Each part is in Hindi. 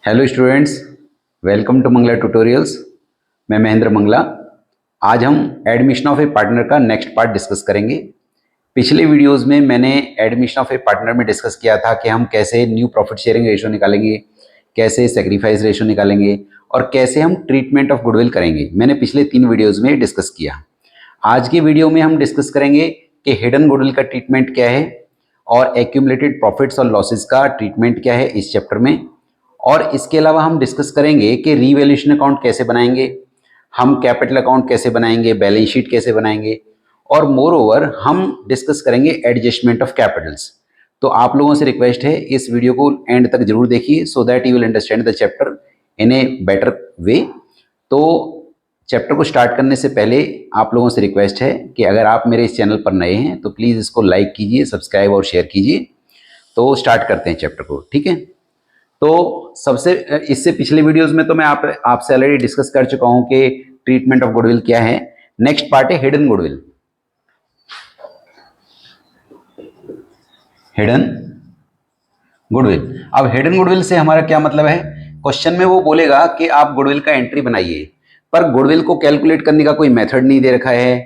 Hello students, welcome to Mangla tutorials. मैं महेंद्र मंगला। आज हम एडमिशन ऑफ ए पार्टनर का नेक्स्ट पार्ट डिस्कस करेंगे। पिछले वीडियोस में मैंने एडमिशन ऑफ ए पार्टनर में डिस्कस किया था कि हम कैसे न्यू प्रॉफिट शेयरिंग रेशो निकालेंगे, कैसे सेक्रीफाइस रेशो निकालेंगे और कैसे हम ट्रीटमेंट ऑफ गुडविल करेंगे। मैंने पिछले 3 वीडियोज़ में डिस्कस किया। आज की वीडियो में हम डिस्कस करेंगे कि हिडन गुडविल का ट्रीटमेंट क्या है और एक्यूमुलेटेड प्रॉफिट्स और लॉसेस का ट्रीटमेंट क्या है इस चैप्टर में। और इसके अलावा हम डिस्कस करेंगे कि रीवैल्यूएशन अकाउंट कैसे बनाएंगे, हम कैपिटल अकाउंट कैसे बनाएंगे, बैलेंस शीट कैसे बनाएंगे और मोर ओवर हम डिस्कस करेंगे एडजस्टमेंट ऑफ कैपिटल्स। तो आप लोगों से रिक्वेस्ट है इस वीडियो को एंड तक जरूर देखिए so that you will understand the chapter in a better way. तो चैप्टर को स्टार्ट करने से पहले आप लोगों से रिक्वेस्ट है कि अगर आप मेरे इस चैनल पर नए हैं तो प्लीज़ इसको लाइक कीजिए, सब्सक्राइब और शेयर कीजिए। तो स्टार्ट करते हैं चैप्टर को, ठीक है। तो सबसे इससे पिछले वीडियोस में तो मैं आपसे ऑलरेडी डिस्कस कर चुका हूं कि ट्रीटमेंट ऑफ गुडविल क्या है। नेक्स्ट पार्ट है हिडन गुडविल। Hidden goodwill. अब हिडन गुडविल से हमारा क्या मतलब है? क्वेश्चन में वो बोलेगा कि आप गुडविल का एंट्री बनाइए, पर गुडविल को कैलकुलेट करने का कोई मेथड नहीं दे रखा है।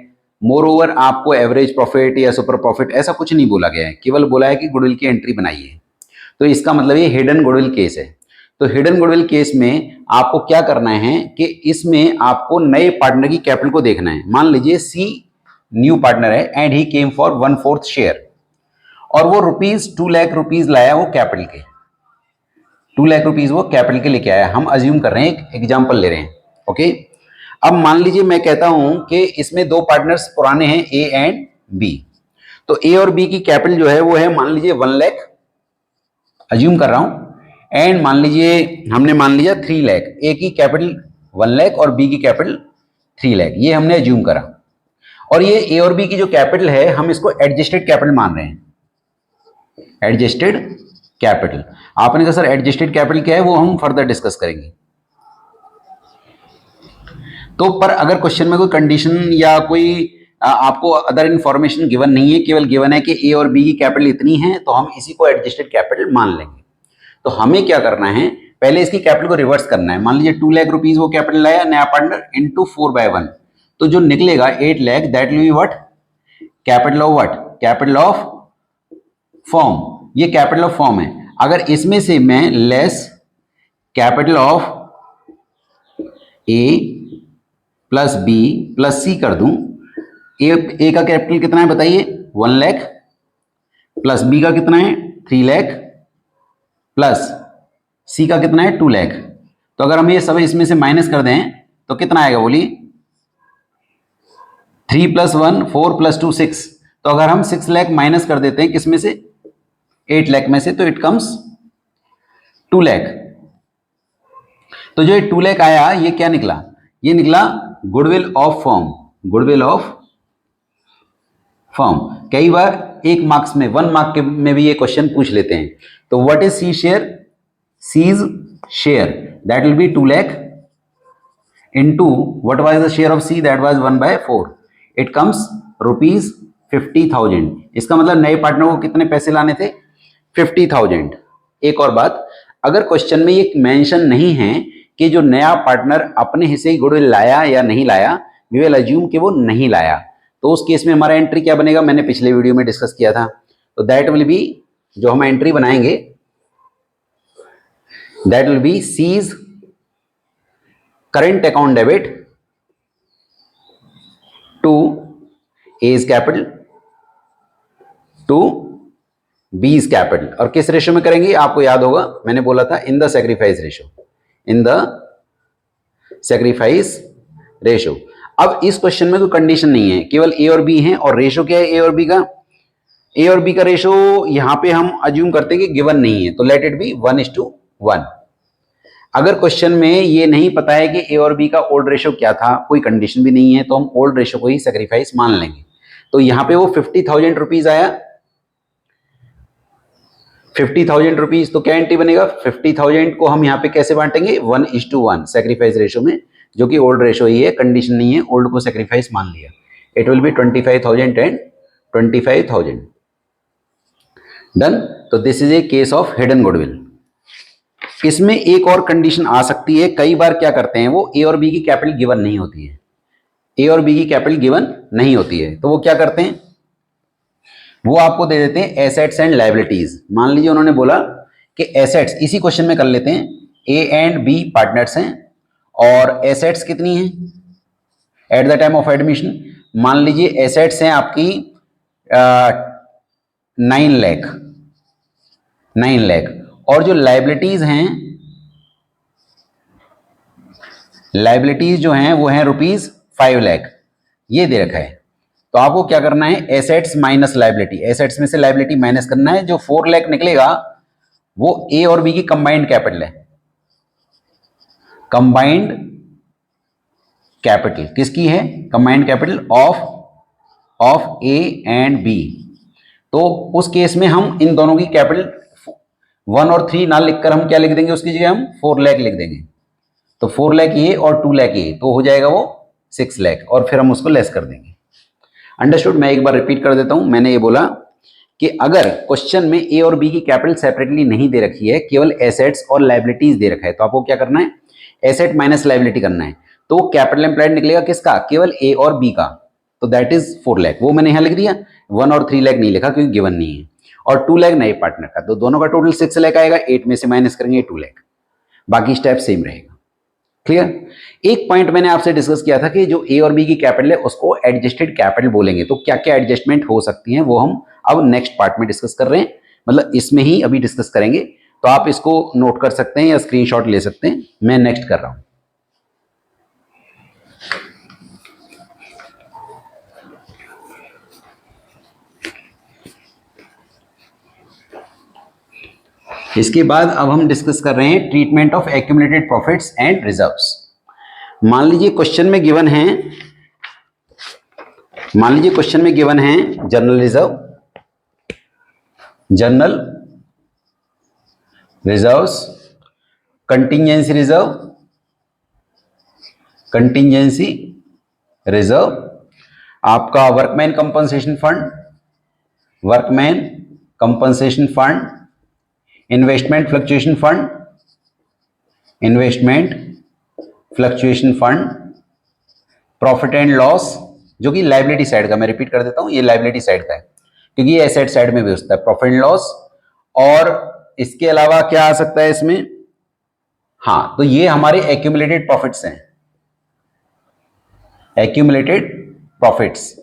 मोर ओवर आपको एवरेज प्रॉफिट या सुपर प्रॉफिट ऐसा कुछ नहीं बोला गया है, केवल बोला है कि गुडविल की एंट्री बनाइए। तो इसका मतलब ये हिडन गुडविल केस है। तो हिडन गुडविल केस में आपको क्या करना है कि इसमें आपको नए पार्टनर की कैपिटल को देखना है। मान लीजिए सी न्यू पार्टनर है and he came for 1/4 share और वो ₹2 लाख लाया, वो कैपिटल के 2 लाख रुपीज वो कैपिटल के लेके आया। हम अज्यूम कर रहे हैं, एक एग्जाम्पल ले रहे हैं, ओके। अब मान लीजिए मैं कहता हूं कि इसमें 2 पार्टनर्स पुराने हैं ए एंड बी। तो ए और बी की कैपिटल जो है वो है मान लीजिए 1 लाख, अज्यूम कर रहा हूं। एंड मान लीजिए हमने मान लिया 3 लाख। ए की कैपिटल 1 लाख और बी की कैपिटल 3 लाख, ये हमने अज्यूम करा। और ये ए और बी की जो कैपिटल है हम इसको एडजस्टेड कैपिटल मान रहे हैं। एडजस्टेड कैपिटल, आपने कहा सर एडजस्टेड कैपिटल क्या है, वो हम फर्दर डिस्कस करेंगे। तो पर अगर क्वेश्चन में कोई कंडीशन या कोई आपको अदर इंफॉर्मेशन गिवन नहीं है, केवल गिवन है कि ए और बी की कैपिटल इतनी है, तो हम इसी को एडजस्टेड कैपिटल मान लेंगे। तो हमें क्या करना है, पहले इसकी कैपिटल को रिवर्स करना है। मान लीजिए 2 लाख रुपीज वो कैपिटल लाया नया पार्टनर इंटू 4/1, तो जो निकलेगा 8 lakh, that will be what, capital of what, capital of firm. ये कैपिटल ऑफ फॉर्म है। अगर इसमें से मैं less capital of A plus B plus C कर दूं, ए का कैपिटल कितना है बताइए, 1 लाख, प्लस बी का कितना है 3 लाख, प्लस सी का कितना है 2 लाख। तो अगर हम ये सब इसमें से माइनस कर दें तो कितना आएगा बोलिए, 3 + 1 4 + 2 6। तो अगर हम 6 लाख माइनस कर देते हैं किसमें से, 8 लाख में से, तो इट कम्स 2 लाख। तो जो ये 2 लाख आया ये क्या निकला, ये निकला goodwill of form. Goodwill of form कई बार 1 मार्क्स में 1 मार्क में भी ये क्वेश्चन पूछ लेते हैं। तो what is C share, C's share that will be 2 lakh into what was the share of C, that was 1/4, it comes ₹50,000। इसका मतलब नए पार्टनर को कितने पैसे लाने थे, 50,000। एक और बात, अगर क्वेश्चन में ये मेंशन नहीं है कि जो नया पार्टनर अपने हिस्से की गुडविल लाया या नहीं लाया, वी विल अज्यूम कि वो नहीं लाया, तो उस केस में हमारा एंट्री क्या बनेगा, मैंने पिछले वीडियो में डिस्कस किया था। तो दैट विल बी, जो हम एंट्री बनाएंगे that will be C's current account debit to A's capital to B's capital। और किस रेशो में करेंगे आपको याद होगा, मैंने बोला था in the sacrifice ratio, in the sacrifice ratio. अब इस क्वेश्चन में कोई कंडीशन नहीं है, केवल ए और बी हैं और रेशो क्या है ए और बी का, ए और बी का रेशो यहां पे हम अज्यूम करते हैं कि गिवन नहीं है, तो लेट इट बी 1:1। अगर क्वेश्चन में ये नहीं पता है कि ए और बी का ओल्ड रेशो क्या था, कोई कंडीशन भी नहीं है, तो हम ओल्ड रेशो को ही सैक्रिफाइस मान लेंगे। तो यहां पे वो 50,000 रुपीज आया, 50,000 रुपीज, तो क्या एंट्री बनेगा, 50,000 को हम यहाँ पे कैसे बांटेंगे, 1:1 सैक्रिफाइस रेशो में, जो कि ओल्ड रेशो ही है, कंडीशन नहीं है, ओल्ड को सैक्रिफाइस मान लिया। It will be 25,000 and 25,000 done. तो this is a case of hidden goodwill. इसमें एक और कंडीशन आ सकती है, कई बार क्या करते हैं वो, ए और बी की कैपिटल गिवन नहीं होती है, ए और बी की कैपिटल गिवन नहीं होती है, तो वो क्या करते हैं, वो आपको दे देते हैं एसेट्स एंड लायबिलिटीज। मान लीजिए उन्होंने बोला कि एसेट्स, इसी क्वेश्चन में कर लेते हैं, ए एंड बी पार्टनर्स हैं और एसेट्स कितनी हैं at the time of admission, मान लीजिए एसेट्स हैं आपकी 9 लाख और जो लायबिलिटीज हैं, लायबिलिटीज जो हैं वो हैं ₹5 लाख, ये दे रखा है। तो आपको क्या करना है, एसेट्स माइनस लायबिलिटी, एसेट्स में से लायबिलिटी माइनस करना है, जो 4 लाख निकलेगा वो ए और बी की कंबाइंड कैपिटल है। कंबाइंड कैपिटल किसकी है, combined capital of A and B. तो उस केस में हम इन दोनों की कैपिटल 1 और 3 ना लिखकर हम क्या लिख देंगे, उसकी जगह हम 4 लाख लिख देंगे। तो 4 लाख ये और 2 लाख ये, तो हो जाएगा वो 6 लाख, और फिर हम उसको लेस कर देंगे। अंडरस्टूड। मैं एक बार रिपीट कर देता हूं, मैंने ये बोला कि अगर क्वेश्चन में ए और बी की कैपिटल सेपरेटली नहीं दे रखी है, केवल एसेट्स और लायबिलिटीज दे रखा है, तो आपको क्या करना है, एसेट माइनस लायबिलिटी करना है। तो कैपिटल एम्प्लॉयड निकलेगा किसका, केवल ए और बी का, तो दैट इज 4 लाख, वो मैंने यहां लिख दिया। 1 और 3 लाख नहीं लिखा क्योंकि गिवन नहीं है, और 2 लाख नए पार्टनर का, तो दोनों का टोटल 6 लाख आएगा, 8 में से माइनस करेंगे 2 लाख, बाकी स्टेप सेम रहेगा। क्लियर। एक पॉइंट मैंने आपसे डिस्कस किया था कि जो ए और बी की कैपिटल है उसको एडजस्टेड कैपिटल बोलेंगे, तो क्या क्या एडजस्टमेंट हो सकती हैं वो हम अब नेक्स्ट पार्ट में डिस्कस कर रहे हैं, मतलब इसमें ही अभी डिस्कस करेंगे। तो आप इसको नोट कर सकते हैं या स्क्रीनशॉट ले सकते हैं, मैं नेक्स्ट कर रहा हूं। इसके बाद अब हम डिस्कस कर रहे हैं treatment of accumulated profits and reserves. मान लीजिए क्वेश्चन में गिवन है, जनरल रिजर्व्स, कंटिंजेंसी रिजर्व, आपका workman compensation fund, investment fluctuation fund, profit and loss, जो कि लायबिलिटी साइड का, मैं रिपीट कर देता हूं, ये लायबिलिटी साइड का है क्योंकि ये एसेट साइड में भी होता है, प्रॉफिट एंड लॉस। और इसके अलावा क्या आ सकता है इसमें, हाँ, तो ये हमारे एक्यूमुलेटेड प्रॉफिट्स हैं, एक्यूमुलेटेड प्रॉफिट्स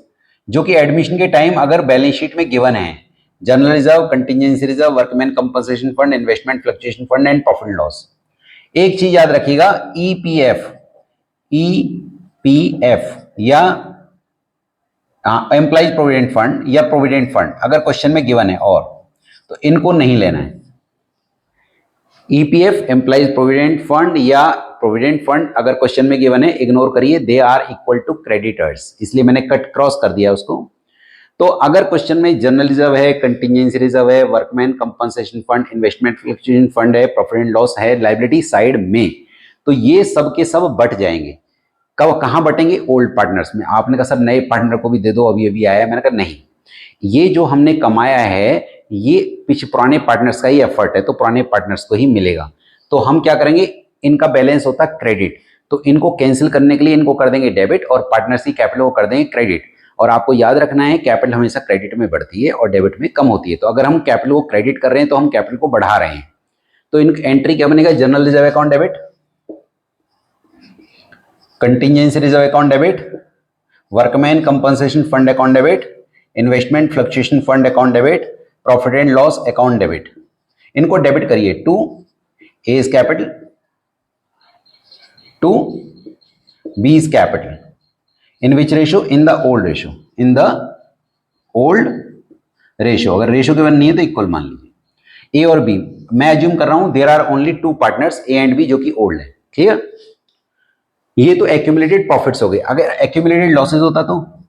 जो कि एडमिशन के टाइम अगर बैलेंस शीट में गिवन है, general reserve, contingency reserve, workman compensation fund, investment fluctuation fund and profit and loss. एक चीज याद रखिएगा, ईपीएफ या एम्प्लॉइज प्रोविडेंट फंड या प्रोविडेंट फंड अगर क्वेश्चन में गिवन है और, तो इनको नहीं लेना है। ईपीएफ, एम्प्लॉइज प्रोविडेंट फंड या प्रोविडेंट फंड अगर क्वेश्चन में गिवन है, इग्नोर करिए, they are equal to creditors, इसलिए मैंने कट क्रॉस कर दिया उसको। तो अगर क्वेश्चन में जनरल रिजर्व है, कंटिजेंसी रिजर्व है, workman compensation fund, investment fluctuation fund है, प्रॉफिट एंड लॉस है लायबिलिटी साइड में, तो ये सब के सब बट जाएंगे। कब, कहां बटेंगे, ओल्ड पार्टनर्स में। आपने कहा सर नए पार्टनर को भी दे दो, अभी अभी आया, मैंने कहा नहीं, ये जो हमने कमाया है ये पीछे पुराने पार्टनर्स का ही एफर्ट है, तो पुराने पार्टनर्स को ही मिलेगा। तो हम क्या करेंगे, इनका बैलेंस होता है क्रेडिट, तो इनको कैंसिल करने के लिए इनको कर देंगे डेबिट और पार्टनर्स की कैपिटल को कर देंगे क्रेडिट। और आपको याद रखना है कैपिटल हमेशा क्रेडिट में बढ़ती है और डेबिट में कम होती है, तो अगर हम कैपिटल को क्रेडिट कर रहे हैं तो हम कैपिटल को बढ़ा रहे हैं। तो इन एंट्री क्या बनेगा, general reserve account debit, contingency reserve account debit, workman compensation fund account debit, investment fluctuation fund account debit, profit and loss account debit. इनको डेबिट करिए to A's capital, to B's capital, in which ratio, in the old ratio, अगर रेशो गिवन नहीं है तो इक्वल मान लीजिए। ए और बी, मैं एज्यूम कर रहा हूं there are only 2 partners A and B जो कि ओल्ड है, क्लियर। ये तो एक्यूमुलेटेड प्रॉफिट्स हो गए। अगर एक्यूमुलेटेड लॉसेज होता तो,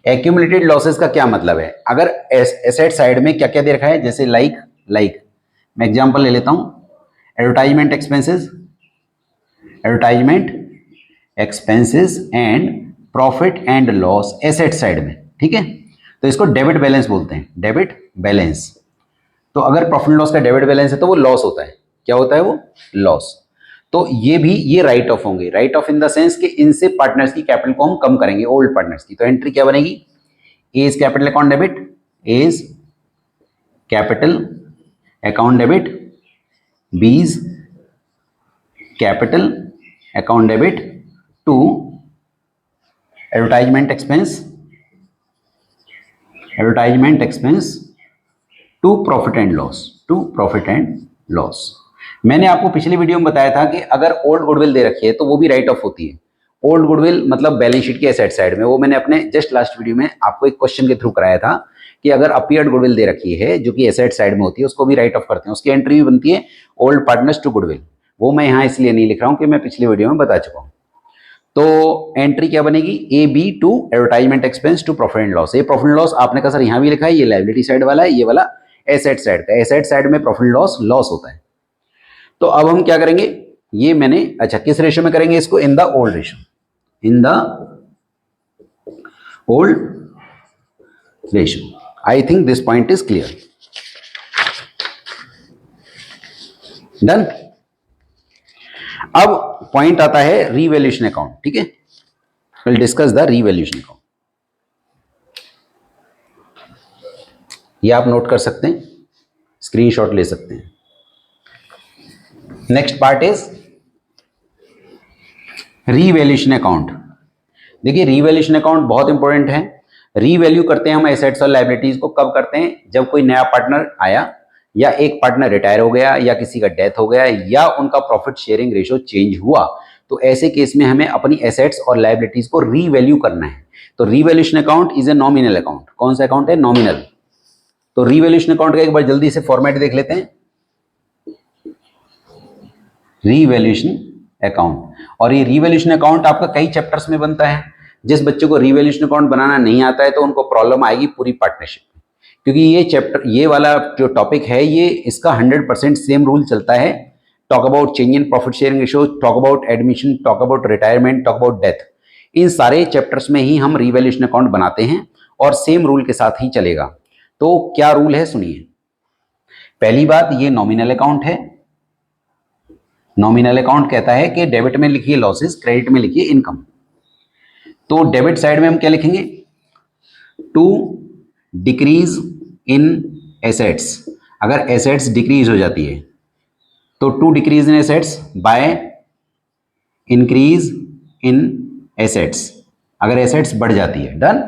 एक्यूमुलेटेड लॉसेज का क्या मतलब है, अगर एसेट साइड में क्या क्या दे रखा है, जैसे लाइक मैं एग्जांपल ले लेता हूं, advertisement expenses and profit and loss asset side में, ठीक है। तो इसको डेबिट बैलेंस बोलते हैं, डेबिट बैलेंस। तो अगर प्रॉफिट एंड लॉस का डेबिट बैलेंस है तो वो लॉस होता है। क्या होता है वो? लॉस। तो ये भी ये राइट ऑफ होंगे, right of in the sense कि इनसे पार्टनर्स की कैपिटल को हम कम करेंगे, ओल्ड पार्टनर्स की। तो एंट्री क्या बनेगी? A is capital account debit, A is capital account debit, B is capital account debit to advertisement expense, advertisement expense to profit and loss, to profit and loss. मैंने आपको पिछली वीडियो में बताया था कि अगर ओल्ड गुडविल दे रखी है तो वो भी राइट ऑफ होती है। ओल्ड गुडविल मतलब बैलेंस शीट के एसेट साइड में, वो मैंने अपने जस्ट लास्ट वीडियो में आपको एक क्वेश्चन के थ्रू कराया था कि अगर अपीयर्ड गुडविल दे रखी है जो कि एसेट साइड में होती है उसको भी राइट ऑफ करते हैं, उसकी एंट्री भी बनती है ओल्ड पार्टनर्स टू गुडविल। वो मैं यहाँ इसलिए नहीं लिख रहा हूँ कि मैं पिछली वीडियो में बता चुका हूँ। तो एंट्री क्या बनेगी? A B to advertisement expense to profit and loss. ये प्रॉफिट एंड लॉस आपने कहा सर यहाँ भी लिखा है, ये लायबिलिटी साइड वाला है, ये वाला एसेट साइड का। एसेट साइड में प्रॉफिट एंड लॉस लॉस होता है। तो अब हम क्या करेंगे? ये मैंने अच्छा किस रेशियो में करेंगे इसको? इन the old ratio, in the old ratio. I think this point is clear. Done. अब पॉइंट आता है रीवैल्यूएशन अकाउंट। ठीक है, will discuss the revaluation account. ये आप नोट कर सकते हैं, स्क्रीनशॉट ले सकते हैं। Next part is revaluation account. देखिए रीवैल्यूएशन अकाउंट बहुत इंपॉर्टेंट है। रीवैल्यू करते हैं हम एसेट्स और लायबिलिटीज को कब करते हैं? जब कोई नया पार्टनर आया, या एक पार्टनर रिटायर हो गया, या किसी का डेथ हो गया, या उनका प्रॉफिट शेयरिंग रेशियो चेंज हुआ। तो ऐसे केस में हमें अपनी एसेट्स और लायबिलिटीज को रीवैल्यू करना है। तो revaluation account is a nominal account. कौन सा अकाउंट है? नॉमिनल। तो रीवैल्यूएशन अकाउंट का एक बार जल्दी से फॉर्मेट देख लेते हैं। रीवैल्यूएशन अकाउंट, और ये रीवैल्यूएशन अकाउंट आपका कई चैप्टर्स में बनता है। जिस बच्चे को रीवैल्यूएशन अकाउंट बनाना नहीं आता है तो उनको प्रॉब्लम आएगी पूरी पार्टनरशिप में, क्योंकि ये चैप्टर, ये वाला जो टॉपिक है, ये इसका 100% सेम रूल चलता है। Talk about change in profit sharing ratio, talk about admission, talk about retirement, talk about death. इन सारे चैप्टर्स में ही हम रीवैल्यूएशन अकाउंट बनाते हैं और सेम रूल के साथ ही चलेगा। तो क्या रूल है सुनिए। पहली बात, ये नॉमिनल अकाउंट है। नॉमिनल अकाउंट कहता है कि डेबिट में लिखिए लॉसेस, क्रेडिट में लिखिए इनकम। तो डेबिट साइड में हम क्या लिखेंगे? To decrease in assets. अगर एसेट्स डिक्रीज हो जाती है तो to decrease in assets by increase in assets, अगर एसेट्स बढ़ जाती है। डन।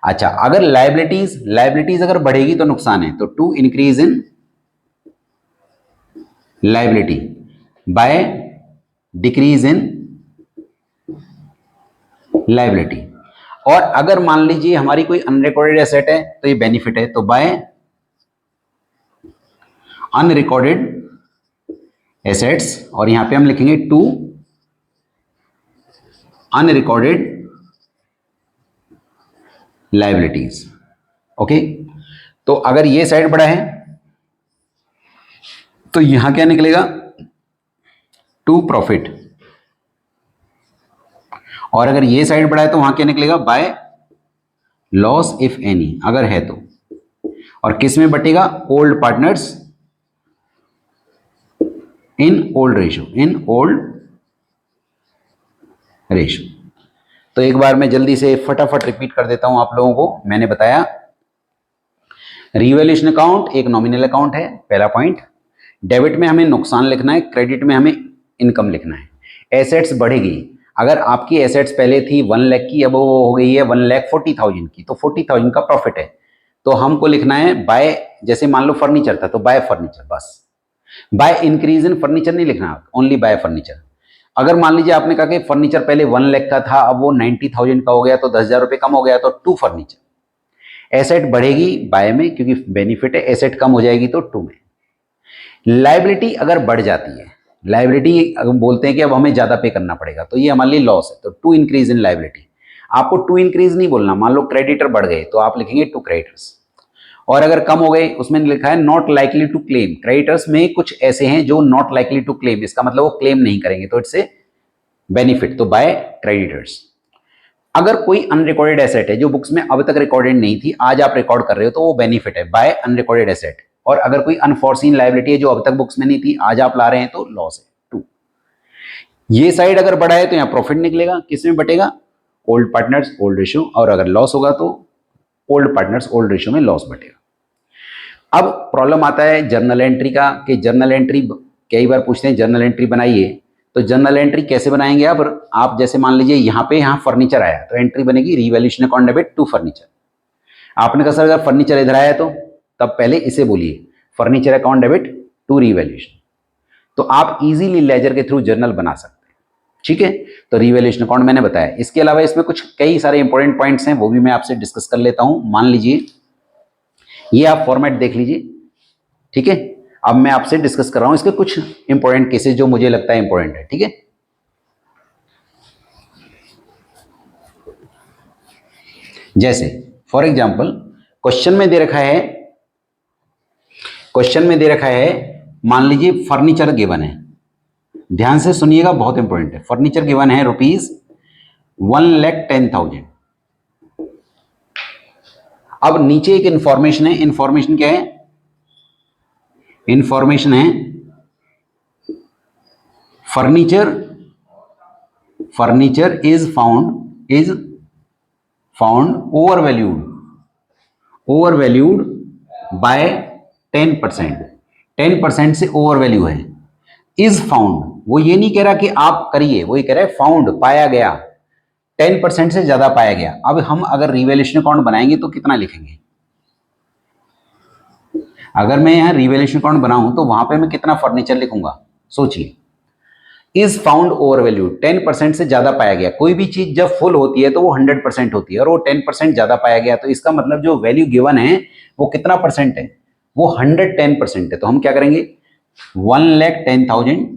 अच्छा, अगर लायबिलिटीज अगर बढ़ेगी तो नुकसान है, तो to increase in liability by decrease in liability. और अगर मान लीजिए हमारी कोई अनरिकॉर्डेड एसेट है तो ये बेनिफिट है, तो बाय अनरिकॉर्डेड एसेट्स, और यहां पे हम लिखेंगे टू अनरिकॉर्डेड लायबिलिटीज। ओके, तो अगर ये साइड बड़ा है तो यहां क्या निकलेगा? To profit. और अगर ये साइड बड़ा है तो वहां क्या निकलेगा? बाय लॉस इफ एनी, अगर है तो। और किस में बटेगा? Old partners in old ratio, in old ratio. तो एक बार मैं जल्दी से फटाफट रिपीट कर देता हूं आप लोगों को। मैंने बताया रीवैल्यूएशन अकाउंट एक नॉमिनल अकाउंट है, पहला पॉइंट। डेबिट में हमें नुकसान लिखना है, क्रेडिट में हमें इनकम लिखना है। एसेट्स बढ़ेगी, अगर आपकी एसेट्स पहले थी 1 लाख की, अब वो हो गई है 1,40,000 की, तो 40,000 का प्रॉफिट है। तो हमको लिखना है बाय, जैसे मान लो फर्नीचर था तो बाय फर्नीचर, बस। बाय इंक्रीज इन फर्नीचर नहीं लिखना, ओनली बाय फर्नीचर। अगर मान लीजिए आपने कहा कि फर्नीचर पहले 1 लाख का था, अब वो 90,000 का हो गया, तो 10,000 रुपये कम हो गया, तो टू फर्नीचर। एसेट बढ़ेगी बाय में क्योंकि बेनिफिट है, एसेट कम हो जाएगी तो टू में। लायबिलिटी अगर बढ़ जाती है, लायबिलिटी अगर बोलते हैं कि अब हमें ज्यादा पे करना पड़ेगा, तो ये हमारे लिए लॉस है, तो टू इंक्रीज इन लायबिलिटी। आपको टू इंक्रीज नहीं बोलना, मान लो क्रेडिटर बढ़ गए तो आप लिखेंगे टू क्रेडिटर्स। और अगर कम हो गए, उसमें लिखा है not likely to claim. Creditors में कुछ ऐसे हैं जो नॉट लाइकली टू क्लेम, इसका मतलब वो क्लेम नहीं करेंगे, तो इट्स ए बेनिफिट, तो बाय क्रेडिटर्स। अगर कोई अनरिकॉर्डेड एसेट है जो बुक्स में अब तक रिकॉर्डेड नहीं थी, आज आप रिकॉर्ड कर रहे हो, तो वो बेनिफिट है बाय अनरिकॉर्डेड एसेट। और अगर कोई अनफॉर्सीन लायबिलिटी है जो अब तक बुक्स में नहीं थी, आज आप ला रहे हैं, तो लॉस है। टू, ये साइड अगर बढ़ा है तो यहाँ प्रॉफिट निकलेगा, किसमें बटेगा? ओल्ड पार्टनर्स ओल्ड रेशियो, और अगर लॉस होगा तो ओल्ड पार्टनर्स ओल्ड रेशियो में लॉस बटेगा। अब प्रॉब्लम आता है जर्नल एंट्री का, कि जर्नल एंट्री कई बार पूछते हैं जर्नल एंट्री बनाइए, तो जर्नल एंट्री कैसे बनाएंगे आप जैसे मान लीजिए यहाँ फर्नीचर आया तो एंट्री बनेगी revaluation account debit to furniture. आपने कहा सर अगर फर्नीचर इधर आया तो, तब पहले इसे बोलिए furniture account debit to revaluation, तो आप इजीली लेजर के थ्रू जर्नल बना सकते हैं। ठीक है, तो रीवैल्यूएशन अकाउंट मैंने बताया। इसके अलावा इसमें कुछ कई सारे इंपॉर्टेंट पॉइंट्स हैं, वो भी मैं आपसे डिस्कस कर लेता हूं। मान लीजिए ये आप फॉर्मेट देख लीजिए, ठीक है। अब मैं आपसे डिस्कस कर रहा हूं इसके कुछ इंपॉर्टेंट केसेस जो मुझे लगता है इंपॉर्टेंट है, ठीक है। जैसे फॉर एग्जांपल क्वेश्चन में दे रखा है, मान लीजिए फर्नीचर गिवन है, ध्यान से सुनिएगा, बहुत इंपॉर्टेंट है। फर्नीचर गिवन है ₹1,10,000। अब नीचे एक इंफॉर्मेशन है, इंफॉर्मेशन क्या है? इंफॉर्मेशन है furniture is found overvalued by 10%। 10% से ओवर वैल्यू है। इज फाउंड, वो ये नहीं कह रहा कि आप करिए, वो ये कह रहा है फाउंड, पाया गया, 10% से ज्यादा पाया गया। अब हम अगर रिवैल्यूएशन अकाउंट बनाएंगे तो कितना लिखेंगे? अगर मैं यहाँ रिवैल्यूएशन अकाउंट बनाऊं तो वहां पे मैं कितना फर्नीचर लिखूंगा? सोचिए, इज फाउंड ओवर वैल्यू, 10% से ज्यादा पाया गया। कोई भी चीज जब फुल होती है तो वो 100% होती है, और वो 10% ज्यादा पाया गया, तो इसका मतलब जो वैल्यू गिवन है वो कितना परसेंट है? वो 110% है। तो हम क्या करेंगे, 1,10,000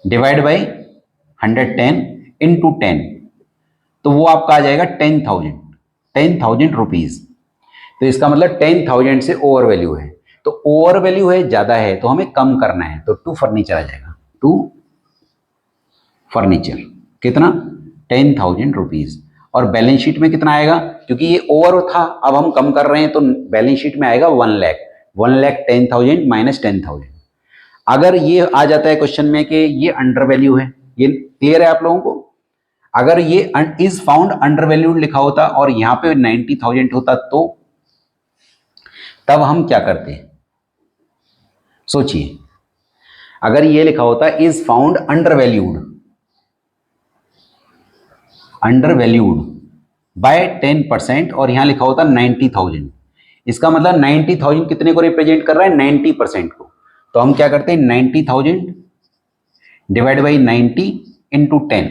डिवाइड बाई 110 इंटू 10, तो वो आपका आ जाएगा 10,000 रुपीज। तो इसका मतलब 10,000 से ओवर वैल्यू है, तो ओवर वैल्यू है, ज्यादा है, तो हमें कम करना है, तो टू फर्नीचर आ जाएगा। टू फर्नीचर कितना? 10,000 रुपीज। और बैलेंस शीट में कितना आएगा? क्योंकि ये ओवर था, अब हम कम कर रहे हैं, तो बैलेंस शीट में आएगा 1 लाख। 1,10,000 माइनस 10,000। अगर ये आ जाता है क्वेश्चन में कि ये अंडर वैल्यू है, ये क्लियर है आप लोगों को? अगर ये इज फाउंड अंडर वैल्यूड लिखा होता और यहाँ पे 90,000 होता, तो तब हम क्या करते? सोचिए, अगर ये लिखा होता is found under valued bye 10% और यहां लिखा होता 90,000, इसका मतलब 90,000 कितने को रिप्रेजेंट कर रहा है? 90% को। तो हम क्या करते हैं, 90,000 डिवाइड बाई 90 इंटू 10,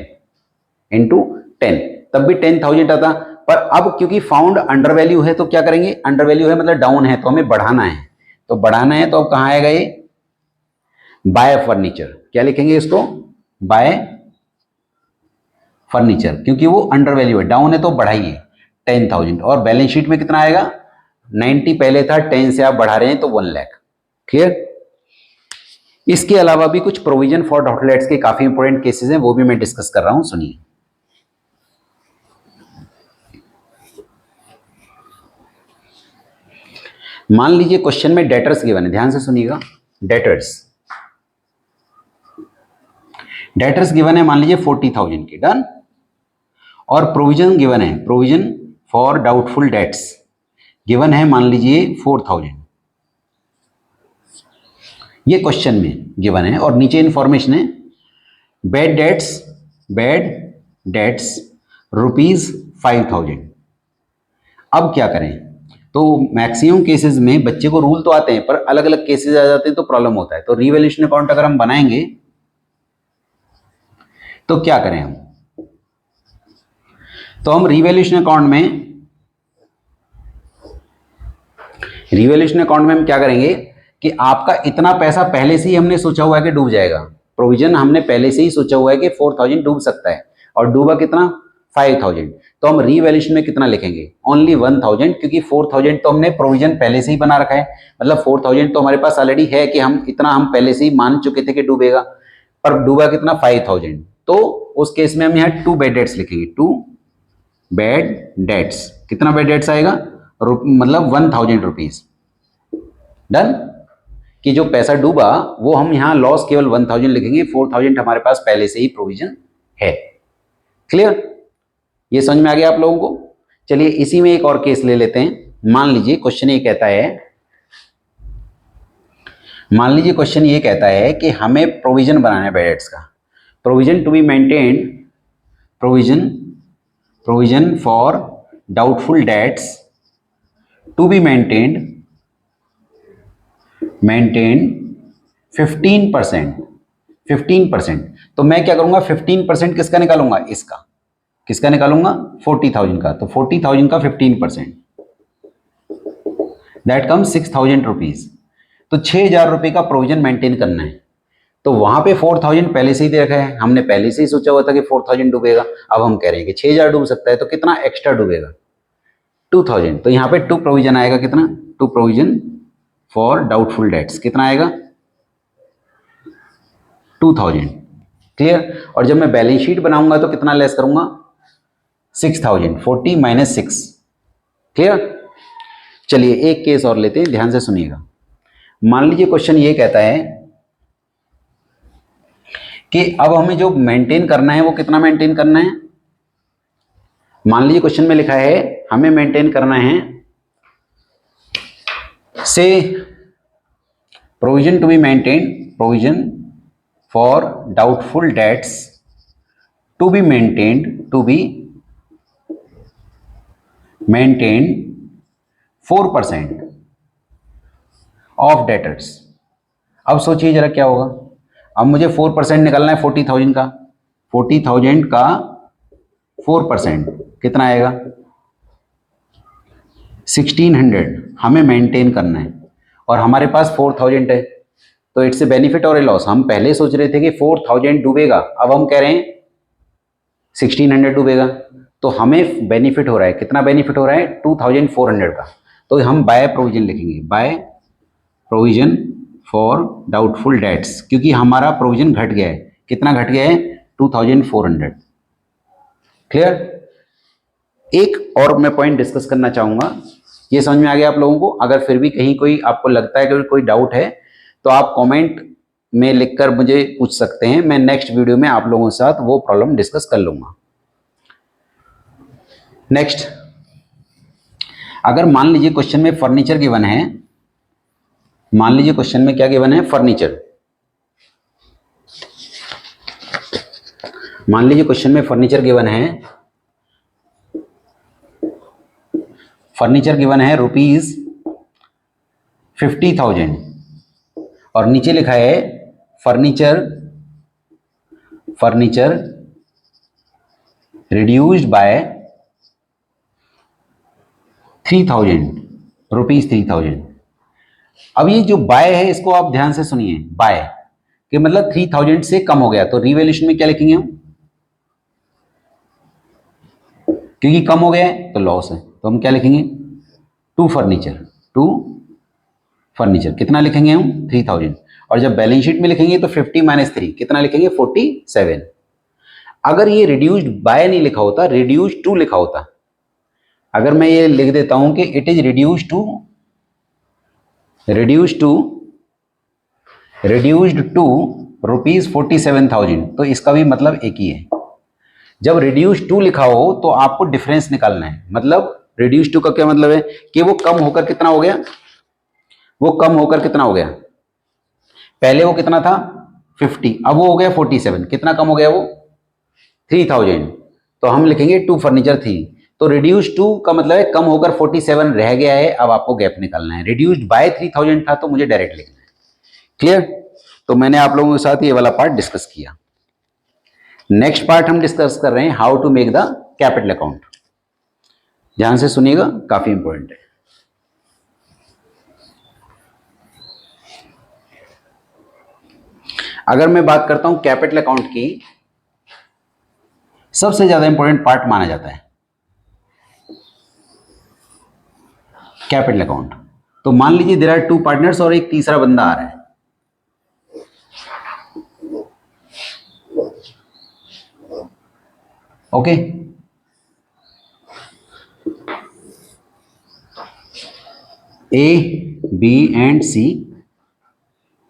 तब भी 10,000 आता। पर अब क्योंकि फाउंड अंडर वैल्यू है तो क्या करेंगे? अंडर वैल्यू है मतलब डाउन है, तो हमें बढ़ाना है, तो बढ़ाना है, तो अब कहां आएगा ये? Bye furniture. क्या लिखेंगे इसको? बाय फर्नीचर, क्योंकि वो अंडर वैल्यू है, डाउन है तो बढ़ाइए 10,000। और बैलेंस शीट में कितना आएगा? 90 पहले था, 10 से आप बढ़ा रहे हैं तो 1 लाख। क्लियर? इसके अलावा भी कुछ प्रोविजन फॉर आउटलेट्स के काफी इंपॉर्टेंट केसेस हैं, वो भी मैं डिस्कस कर रहा हूं, सुनिए। मान लीजिए क्वेश्चन में डेटर्स गिवन है, ध्यान से सुनिएगा। डेटर्स गिवन है, मान लीजिए 40,000 की, डन। और प्रोविजन गिवन है, provision for doubtful dates given है, मान लीजिए 4,000। ये क्वेश्चन में गिवन है, और नीचे इंफॉर्मेशन है बैड डेट्स ₹5,000। अब क्या करें? तो मैक्सिमम केसेस में बच्चे को रूल तो आते हैं, पर अलग अलग केसेस आ जाते हैं तो प्रॉब्लम होता है। तो रिवैल्यूएशन अकाउंट अगर हम बनाएंगे तो क्या करें हम? तो हम रिवैल्यूएशन अकाउंट में हम क्या करेंगे कि आपका इतना पैसा पहले से ही हमने सोचा हुआ है कि डूब जाएगा। प्रोविजन हमने पहले से ही सोचा हुआ है कि 4,000 डूब सकता है, और डूबा कितना? 5,000। तो हम रिवैल्यूएशन में कितना लिखेंगे? ओनली 1,000, क्योंकि 4,000 तो हमने प्रोविजन पहले से ही बना रखा है, मतलब 4,000 तो हमारे पास ऑलरेडी है कि हम इतना हम पहले से ही मान चुके थे कि डूबेगा, पर डूबा कितना? 5,000। तो उस केस में हम यहाँ 2 बैड डेट्स लिखेंगे, 2 बैड डेट्स। कितना बैड डेट्स आएगा? मतलब 1000 रुपीज। डन। कि जो पैसा डूबा वो हम यहाँ लॉस केवल 1000 लिखेंगे, 4000 हमारे पास पहले से ही प्रोविजन है। क्लियर? ये समझ में आ गया आप लोगों को? चलिए इसी में एक और केस ले लेते हैं। मान लीजिए क्वेश्चन ये कहता है कि हमें प्रोविजन बनाना है बैड डेट्स का। Provision to be maintained, provision for doubtful debts to be maintained 15%। 15%। तो मैं क्या करूंगा, 15% किसका निकालूंगा? इसका। किसका निकालूंगा? 40,000 का। तो 40,000 का 15%, दैट कम 6,000 रुपीज। तो 6,000 रुपये का प्रोविजन मेंटेन करना है। तो वहां पे 4,000 पहले से ही दे रखा है, हमने पहले से ही सोचा हुआ था कि 4,000 डूबेगा। अब हम कह रहे हैं कि 6,000 डूब सकता है, तो कितना एक्स्ट्रा डूबेगा? 2,000। तो यहाँ पे टू प्रोविजन आएगा। कितना? To provision for doubtful debts कितना आएगा? 2,000। क्लियर? और जब मैं बैलेंस शीट बनाऊंगा तो कितना लेस करूंगा? 6,000। 40 माइनस 6। क्लियर? चलिए एक केस और लेते हैं, ध्यान से सुनिएगा। मान लीजिए क्वेश्चन ये कहता है कि अब हमें जो मेंटेन करना है वो कितना मेंटेन करना है? मान लीजिए क्वेश्चन में लिखा है हमें मेंटेन करना है से provision to be maintain, provision for doubtful debts to be maintained 4% of debtors. अब सोचिए जरा क्या होगा। अब मुझे 4% निकालना है 40,000 का। 40,000 का 4% कितना आएगा? 1,600 हमें मेंटेन करना है और हमारे पास 4,000 है। तो इट्स ए बेनिफिट और ए लॉस। हम पहले सोच रहे थे कि 4,000 डूबेगा, अब हम कह रहे हैं 1,600 डूबेगा। तो हमें बेनिफिट हो रहा है। कितना बेनिफिट हो रहा है? 2,400 का। तो हम बाय प्रोविजन लिखेंगे, by provision for doubtful dates, क्योंकि हमारा प्रोविजन घट गया है। कितना घट गया है? 2,400। क्लियर? एक और मैं पॉइंट डिस्कस करना चाहूंगा। ये समझ में आ गया आप लोगों को? अगर फिर भी कहीं कोई आपको लगता है कि कोई डाउट है तो आप कमेंट में लिखकर मुझे पूछ सकते हैं। मैं नेक्स्ट वीडियो में आप लोगों के साथ वो प्रॉब्लम डिस्कस कर लूंगा। नेक्स्ट, अगर मान लीजिए क्वेश्चन में फर्नीचर गिवन है, मान लीजिए क्वेश्चन में क्या गिवन है? फर्नीचर। मान लीजिए क्वेश्चन में फर्नीचर गिवन है, फर्नीचर गिवन है रुपीज 50,000 और नीचे लिखा है फर्नीचर रिड्यूस्ड बाय 3,000 रुपीज 3,000। अब ये जो बाय है इसको आप ध्यान से सुनिए। बाय कि मतलब 3,000 से कम हो गया, तो रिवैल्यूएशन में क्या लिखेंगे हम? क्योंकि कम हो गया है तो लॉस है, तो हम क्या लिखेंगे? टू फर्नीचर कितना लिखेंगे हम? 3,000। और जब बैलेंस शीट में लिखेंगे तो 50 माइनस 3 कितना लिखेंगे? 47। अगर ये रिड्यूस्ड बाय नहीं लिखा होता, रिड्यूस्ड टू लिखा होता, अगर मैं ये लिख देता हूं कि it is reduced to rupees 47,000, तो इसका भी मतलब एक ही है। जब रिड्यूस टू लिखा हो तो आपको डिफरेंस निकालना है। मतलब रिड्यूस टू का क्या मतलब है? कि वो कम होकर कितना हो गया? वो कम होकर कितना हो गया? पहले वो कितना था? 50, अब वो हो गया 47। कितना कम हो गया वो? 3,000। तो हम लिखेंगे टू फर्नीचर थी। तो रिड्यूस टू का मतलब है कम होकर 47 रह गया है। अब आपको गैप निकालना है। रिड्यूस्ड बाय 3,000 था तो मुझे डायरेक्ट लिखना है। क्लियर? तो मैंने आप लोगों के साथ ये वाला पार्ट डिस्कस किया। नेक्स्ट पार्ट हम डिस्कस कर रहे हैं how to make the capital account. ध्यान से सुनिएगा, काफी इंपॉर्टेंट है। अगर मैं बात करता हूं कैपिटल अकाउंट की, सबसे ज्यादा इंपॉर्टेंट पार्ट माना जाता है कैपिटल अकाउंट। तो मान लीजिए देयर आर टू पार्टनर्स और एक तीसरा बंदा आ रहा है। Okay, A B and C,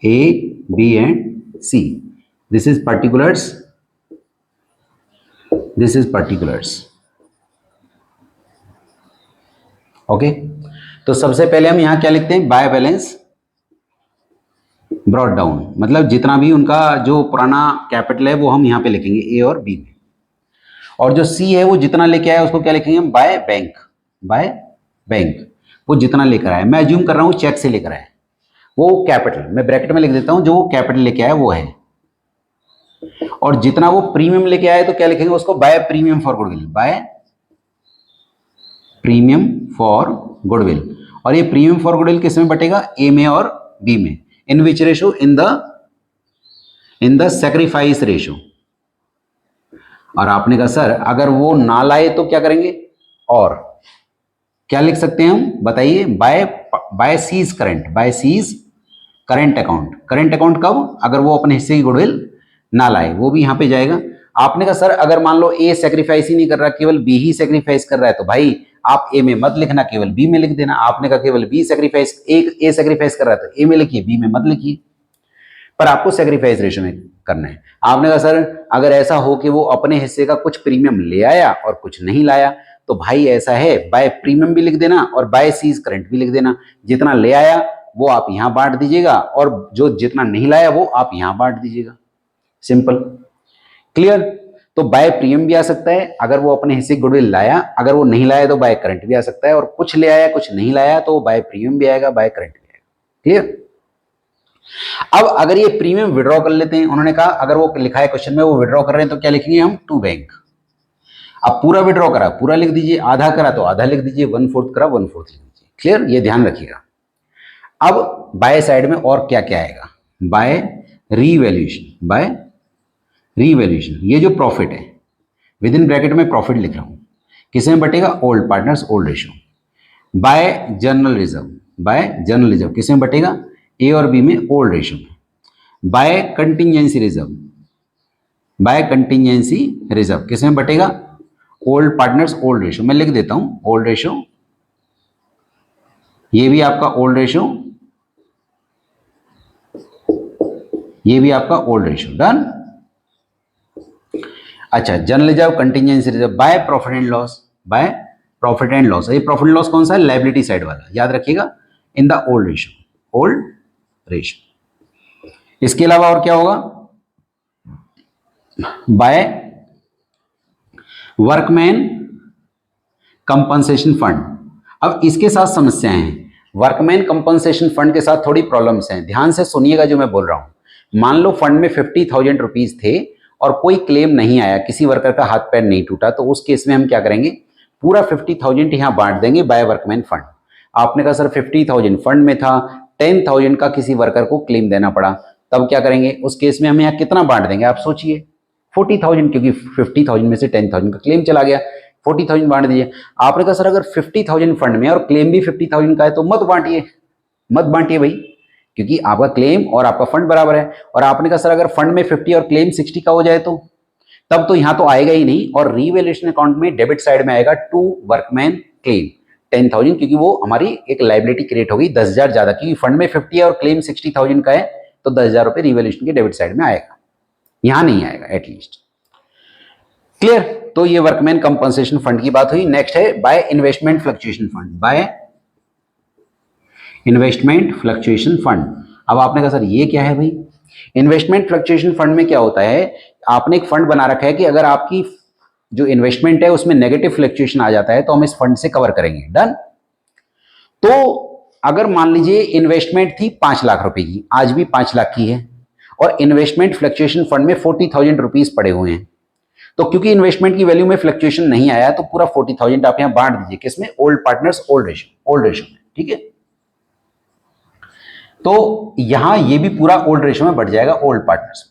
A B and C, this is particulars, this is particulars. Okay, तो सबसे पहले हम यहां क्या लिखते हैं, बाय बैलेंस ब्रॉट डाउन, मतलब जितना भी उनका जो पुराना कैपिटल है वो हम यहां पे लिखेंगे ए और बी में, और जो सी है वो जितना लेके आया उसको क्या लिखेंगे हम, बाय बैंक, बाय बैंक, वो जितना लेकर आया, मैं अज्यूम कर रहा हूं चेक से लेकर आया, वो कैपिटल मैं ब्रैकेट में लिख देता हूं, जो वो कैपिटल लेके आया वो है, और जितना वो प्रीमियम लेके आया तो क्या लिखेंगे उसको, by premium for goodwill, by premium for goodwill, और ये प्रीमियम फॉर गुडविल किस में बटेगा, ए में और बी में, in which ratio, in the sacrifice ratio. और आपने कहा सर अगर वो ना लाए तो क्या करेंगे, और क्या लिख सकते हैं हम बताइए, by C's current, by C's current account, current account कब, अगर वो अपने हिस्से की गुडविल ना लाए, वो भी यहां पे जाएगा। आपने कहा सर अगर मान लो ए सेक्रीफाइस ही नहीं कर रहा, केवल बी ही सेक्रीफाइस कर रहा है, तो भाई आप ए में मत लिखना, केवल बी में लिख देना। आपने कहा केवल बी सेक्रीफाइस, ए सेक्रीफाइस कर रहा है तो ए में लिखिए, बी में मत लिखिए, पर आपको सेक्रीफाइस रेशो में करना है। आपने कहा सर अगर ऐसा हो कि वो अपने हिस्से का कुछ प्रीमियम ले आया और कुछ नहीं लाया, तो भाई ऐसा है, बाय प्रीमियम भी लिख देना और बाय सीज करंट भी लिख देना, जितना ले आया वो आप यहां बांट दीजिएगा, और जो जितना नहीं लाया वो आप यहां बांट दीजिएगा, सिंपल, क्लियर। तो बाय प्रीमियम भी आ सकता है अगर वो अपने हिस्से गुडविल लाया, अगर वो नहीं लाया तो बाय करंट भी आ सकता है, और कुछ ले आया कुछ नहीं लाया तो बाय प्रीमियम भी आएगा, बाय करंट भी आएगा, क्लियर। अब अगर ये प्रीमियम विड्रॉ कर लेते हैं, उन्होंने कहा अगर वो लिखा है क्वेश्चन में वो विड्रॉ कर रहे हैं तो क्या लिखेंगे हम, टू बैंक। अब पूरा विड्रॉ करा पूरा लिख दीजिए, आधा करा तो आधा लिख दीजिए, 1/4 करा 1/4 लिख दीजिए, क्लियर, ये ध्यान रखिएगा। अब बाय साइड में और क्या क्या आएगा, बाय रीवैल्यूएशन, बाय रीवैल्यूएशन, ये जो प्रॉफिट है विद इन ब्रैकेट में प्रॉफिट लिख रहा हूं, किसमें बटेगा, old partners old ratio, by general reserve, by general reserve किसमें बटेगा, ए और बी में ओल्ड रेशियो में, by contingency reserve, by contingency reserve किसमें बटेगा, ओल्ड पार्टनर्स ओल्ड रेशियो, मैं लिख देता हूं ओल्ड रेशियो, ये भी आपका ओल्ड रेशियो, ये भी आपका ओल्ड रेशियो, डन। अच्छा, general reserve contingency reserve by profit and loss, bye profit and loss, ये प्रॉफिट एंड लॉस कौन सा है, लायबिलिटी साइड वाला, याद रखिएगा, इन the old ratio, old ratio. इसके अलावा और क्या होगा, बाय वर्कमैन कंपनसेशन फंड। अब इसके साथ समस्याएं हैं, वर्कमैन कंपनसेशन फंड के साथ थोड़ी प्रॉब्लम्स हैं, ध्यान से सुनिएगा जो मैं बोल रहा हूं। मान लो फंड में 50,000 रुपीज थे और कोई क्लेम नहीं आया, किसी वर्कर का हाथ पैर नहीं टूटा, तो उस केस में हम क्या करेंगे, पूरा 50,000 यहां बांट देंगे बाय वर्कमैन फंड। आपने कहा सर 50,000 फंड में था, 10,000 का किसी वर्कर को क्लेम देना पड़ा, तब क्या करेंगे, उस केस में हम यहाँ कितना बांट देंगे, आप सोचिए, 40,000, क्योंकि 50,000 में से 10,000 का क्लेम चला गया, 40,000 बांट दीजिए। आपने कहा सर अगर 50,000 फंड में और क्लेम भी 50,000 का है तो मत बांटिए, मत बांटिए भाई, क्योंकि आपका क्लेम और आपका फंड बराबर है। और आपने कहा सर अगर फंड में 50 और क्लेम 60 का हो जाए तो तब तो यहां तो आएगा ही नहीं, और रीवैल्यूएशन अकाउंट में डेबिट साइड में आएगा टू वर्कमैन क्लेम 10,000, क्योंकि वो हमारी एक लाइबिलिटी क्रिएट होगी 10,000 ज्यादा, क्योंकि फंड में 50 है और क्लेम 60,000 का है, तो 10,000 रुपए रीवैल्यूएशन के डेबिट साइड में आएगा, यहां नहीं आएगा एटलीस्ट, क्लियर। तो ये वर्कमैन कंपनसेशन फंड की बात हुई। नेक्स्ट है by investment fluctuation fund, by investment fluctuation fund. अब आपने कहा सर ये क्या है भाई, इन्वेस्टमेंट फ्लक्चुएशन फंड में क्या होता है, आपने एक फंड बना रखा है कि अगर आपकी जो इन्वेस्टमेंट है उसमें नेगेटिव फ्लक्चुएशन आ जाता है तो हम इस फंड से कवर करेंगे, डन। तो अगर मान लीजिए इन्वेस्टमेंट थी 5 लाख रुपए की, आज भी 5 लाख की है, और इन्वेस्टमेंट फ्लक्चुएशन फंड में 40,000 रुपीज पड़े हुए हैं, तो क्योंकि इन्वेस्टमेंट की वैल्यू में फ्लक्चुएशन नहीं आया तो पूरा 40,000 आप यहां बांट दीजिए, किसमें, ओल्ड पार्टनर्स ओल्ड रेशियो में, ठीक है। तो यहां ये भी पूरा ओल्ड रेशियो में बढ़ जाएगा, ओल्ड पार्टनर्स में।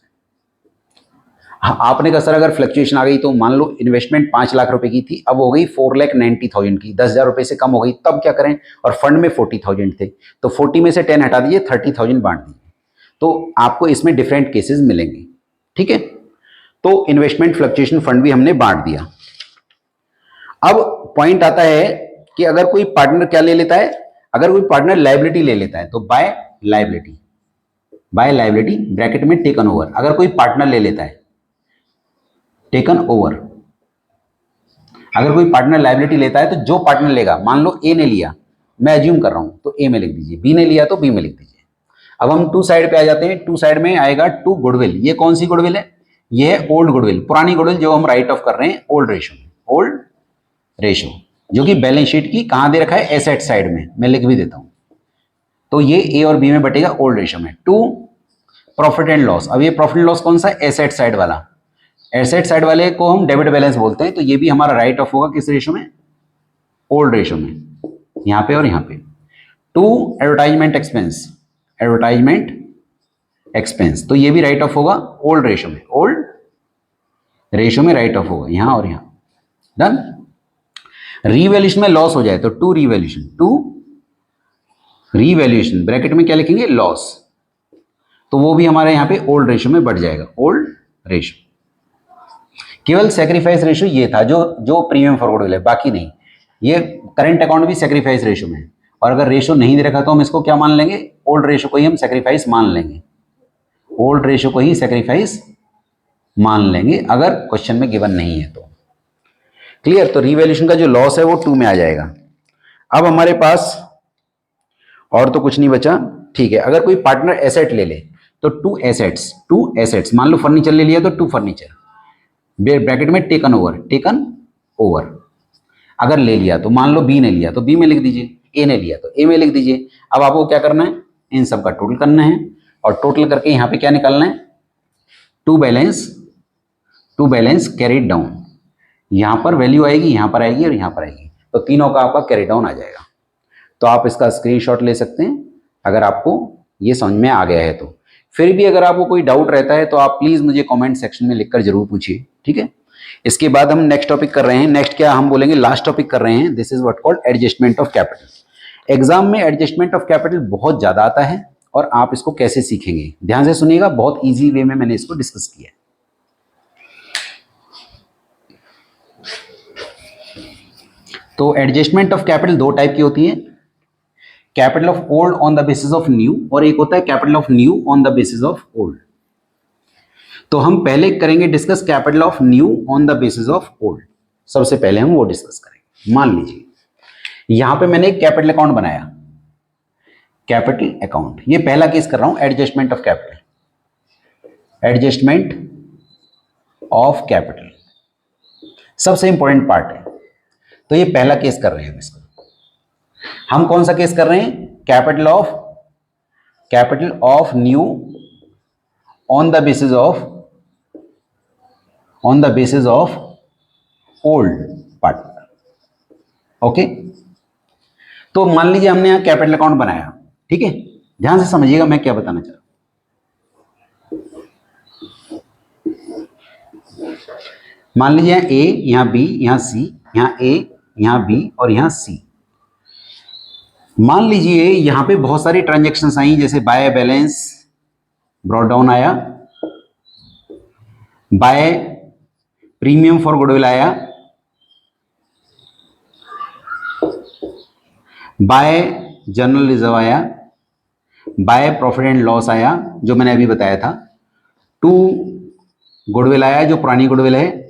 आपने कहा सर अगर फ्लक्चुएशन आ गई तो मान लो इन्वेस्टमेंट 5 लाख रुपए की थी, अब हो गई 4,90,000 की, 10,000 रुपए से कम हो गई, तब क्या करें, और फंड में 40,000 थे, तो 40 में से 10 हटा दीजिए, 30,000 बांट दीजिए, तो आपको इसमें डिफरेंट केसेस मिलेंगे, ठीक है। तो इन्वेस्टमेंट फ्लक्चुएशन फंड भी हमने बांट दिया। अब पॉइंट आता है कि अगर कोई पार्टनर क्या ले लेता है, अगर कोई पार्टनर लायबिलिटी ले लेता है तो by liability, by liability bracket में टेकन ओवर, अगर कोई पार्टनर ले लेता है टेकन ओवर, अगर कोई पार्टनर लायबिलिटी लेता है तो जो पार्टनर लेगा, मान लो ए ने लिया, मैं एज्यूम कर रहा हूं तो ए में लिख दीजिए, बी ने लिया तो बी में लिख दीजिए। अब हम टू साइड पे आ जाते हैं, टू साइड में आएगा टू गुडविल, ये कौन सी गुडविल है, ये है ओल्ड गुडविल, पुरानी गुडविल जो हम राइट ऑफ कर रहे हैं ओल्ड रेशो में, ओल्ड रेशो जो कि बैलेंस शीट की कहां दे रखा है, एसेट साइड में, मैं लिख भी देता हूं, तो ये ए और बी में बटेगा ओल्ड रेशो में। टू प्रॉफिट एंड लॉस, अब ये प्रॉफिट एंड लॉस कौन सा, एसेट साइड वाला, एसेट साइड वाले को हम डेबिट बैलेंस बोलते हैं, तो ये भी हमारा राइट ऑफ होगा किस रेशो में, ओल्ड रेशो में, यहां पे और यहां पे। To advertisement expense, advertisement expense, तो ये भी राइट ऑफ होगा ओल्ड रेशो में, ओल्ड रेशो में राइट ऑफ होगा यहां और यहां, डन। रीवैल्यूएशन में लॉस हो जाए तो to revaluation, to revaluation bracket में क्या लिखेंगे, लॉस, तो वो भी हमारे यहां पे ओल्ड रेशो में बढ़ जाएगा, ओल्ड रेशो। केवल सेक्रीफाइस रेशो ये था जो प्रीमियम फॉर गुडविल है, बाकी नहीं। ये करंट अकाउंट भी सेक्रीफाइस रेशो में है, और अगर रेशो नहीं दे रखा तो हम इसको क्या मान लेंगे, ओल्ड रेशो को ही हम सेक्रीफाइस मान लेंगे, ओल्ड रेशो को ही सेक्रीफाइस मान लेंगे अगर क्वेश्चन में गिवन नहीं है तो। क्लियर, तो रीवैल्यूएशन का जो लॉस है वो टू में आ जाएगा। अब हमारे पास और तो कुछ नहीं बचा, ठीक है। अगर कोई पार्टनर एसेट ले ले तो टू एसेट्स, मान लो फर्नीचर ले लिया तो टू फर्नीचर, ब्रैकेट में टेकन ओवर, अगर ले लिया तो मान लो बी ने लिया तो बी में लिख दीजिए, ए ने लिया तो ए में लिख दीजिए। अब आपको क्या करना है, इन सब का टोटल करना है, और टोटल करके यहां पे क्या निकालना है, टू बैलेंस कैरिड डाउन, यहां पर वैल्यू आएगी, यहां पर आएगी और यहां पर आएगी, तो तीनों का आपका कैरी डाउन आ जाएगा। तो आप इसका स्क्रीनशॉट ले सकते हैं अगर आपको ये समझ में आ गया है तो। फिर भी अगर आपको कोई डाउट रहता है तो आप प्लीज मुझे कमेंट सेक्शन में लिखकर जरूर पूछिए, ठीक है। इसके बाद हम नेक्स्ट टॉपिक कर रहे हैं, नेक्स्ट क्या हम बोलेंगे, लास्ट टॉपिक कर रहे हैं, this is what called adjustment of capital. Exam में एडजस्टमेंट ऑफ कैपिटल बहुत ज्यादा आता है, और आप इसको कैसे सीखेंगे ध्यान से सुनिएगा, बहुत ईजी वे में मैंने इसको डिस्कस किया है। तो एडजस्टमेंट ऑफ कैपिटल दो टाइप की होती है, capital of old on the basis of new, और एक होता है capital of new on the basis of old. तो हम पहले करेंगे discuss capital of new on the basis of old, सबसे पहले हम वो डिस्कस करेंगे। मान लीजिए यहां पे मैंने एक कैपिटल अकाउंट बनाया, कैपिटल अकाउंट, ये पहला केस कर रहा हूं, adjustment of capital, adjustment of capital सबसे इंपॉर्टेंट पार्ट है। तो ये पहला केस कर रहे हैं इसको, हम कौन सा केस कर रहे हैं, capital of new on the basis of old partner, okay. तो मान लीजिए हमने यहां कैपिटल अकाउंट बनाया, ठीक है, ध्यान से समझिएगा मैं क्या बताना चाह रहा हूं। मान लीजिए यहां ए, यहां बी, यहां सी, यहां ए, यहां बी और यहां सी। मान लीजिए यहां पे बहुत सारी ट्रांजैक्शंस आई, जैसे बाय बैलेंस ब्रॉट डाउन आया, बाय प्रीमियम फॉर गुडविल आया, बाय जनरल रिजर्व आया, बाय प्रॉफिट एंड लॉस आया जो मैंने अभी बताया था, टू गुडविल आया जो पुरानी गुडविल है,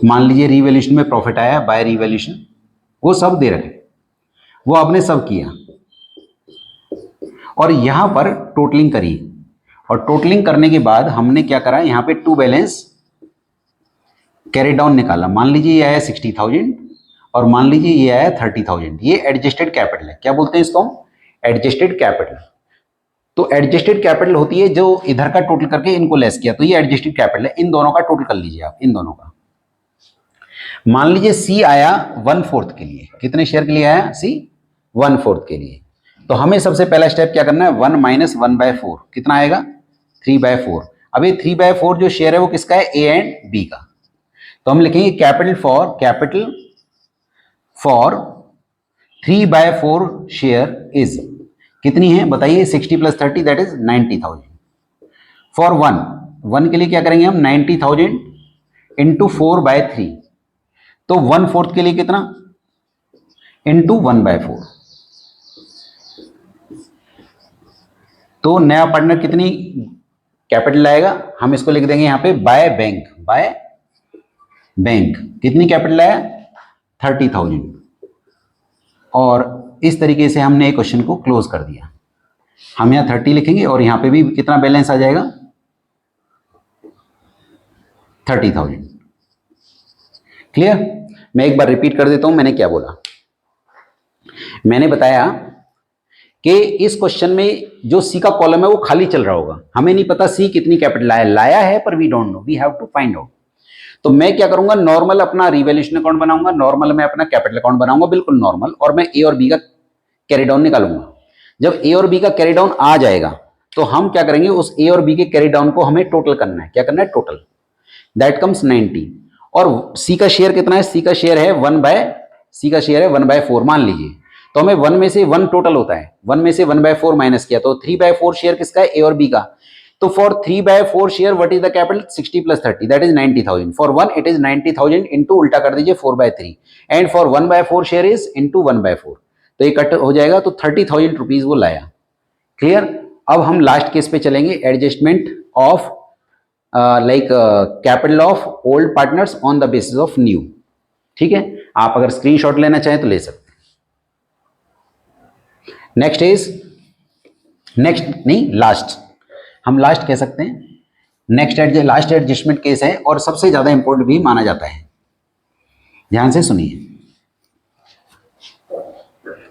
मान लीजिए रीवैल्यूएशन में प्रॉफिट आया, बाय रीवैल्यूएशन, वो सब दे रखे, वो आपने सब किया, और यहां पर टोटलिंग करी, और टोटलिंग करने के बाद हमने क्या करा, यहां पे टू बैलेंस कैरी डाउन निकाला। मान लीजिए ये आया 60,000 और मान लीजिए ये आया 30,000, ये एडजस्टेड कैपिटल है, क्या बोलते हैं इसको, एडजस्टेड कैपिटल। तो एडजस्टेड कैपिटल होती है जो इधर का टोटल करके इनको लेस किया, तो ये एडजस्टेड कैपिटल है, इन दोनों का टोटल कर लीजिए आप, इन दोनों का। मान लीजिए सी आया 1/4 के लिए, कितने शेयर के लिए आया सी, 1/4 के लिए। तो हमें सबसे पहला स्टेप क्या करना है, 1 - 1/4 कितना आएगा, 3/4। अब ये 3/4 जो शेयर है वो किसका है, ए एंड बी का। तो हम लिखेंगे कैपिटल फॉर 3/4 शेयर इज कितनी है बताइए, 60 + 30 दैट इज 90,000। फॉर वन के लिए क्या करेंगे हम, 90,000 × 4/3, तो 1/4 के लिए कितना, इंटू 1/4। तो नया पार्टनर कितनी कैपिटल लाएगा, हम इसको लिख देंगे यहां पे बाय बैंक। बाय बैंक कितनी कैपिटल लाया, 30,000। और इस तरीके से हमने क्वेश्चन को क्लोज कर दिया। हम यहां 30 लिखेंगे और यहां पे भी कितना बैलेंस आ जाएगा, 30,000। क्लियर। मैं एक बार रिपीट कर देता हूं मैंने क्या बोला। मैंने बताया कि इस क्वेश्चन में जो सी का कॉलम है वो खाली चल रहा होगा, हमें नहीं पता सी कितनी कैपिटल लाया है, पर we don't know, we have to find out. तो मैं क्या करूंगा, नॉर्मल अपना रिवैल्यूएशन अकाउंट बनाऊंगा, नॉर्मल मैं अपना कैपिटल अकाउंट बनाऊंगा, बिल्कुल नॉर्मल, और मैं ए और बी का कैरी डाउन निकालूंगा। जब ए और बी का कैरी डाउन आ जाएगा तो हम क्या करेंगे, उस ए और बी के कैरी डाउन को हमें टोटल करना है। क्या करना है, टोटल, दैट कम्स 90। और सी का शेयर कितना है, सी का शेयर है 1/4 मान लीजिए। तो हमें 1 में से 1 टोटल होता है, 1 में से 1/4 माइनस किया तो 3/4 शेयर किसका है, ए और बी का। तो for 3/4 share what is the capital, 60 + 30 that is 90,000। For 1 it is 90,000 into उल्टा कर दीजिए 4/3, and for 1/4 share is into 1/4। तो ये कट हो जाएगा, तो 30,000 रुपीज वो लाया। क्लियर। अब हम लास्ट केस पे चलेंगे, adjustment of capital of old partners on the basis of new. ठीक है, आप अगर स्क्रीनशॉट लेना चाहें तो ले सकते हैं। नेक्स्ट इज, नेक्स्ट नहीं लास्ट, हम लास्ट कह सकते हैं। लास्ट एडजस्टमेंट केस है और सबसे ज्यादा इंपॉर्टेंट भी माना जाता है। ध्यान से सुनिए।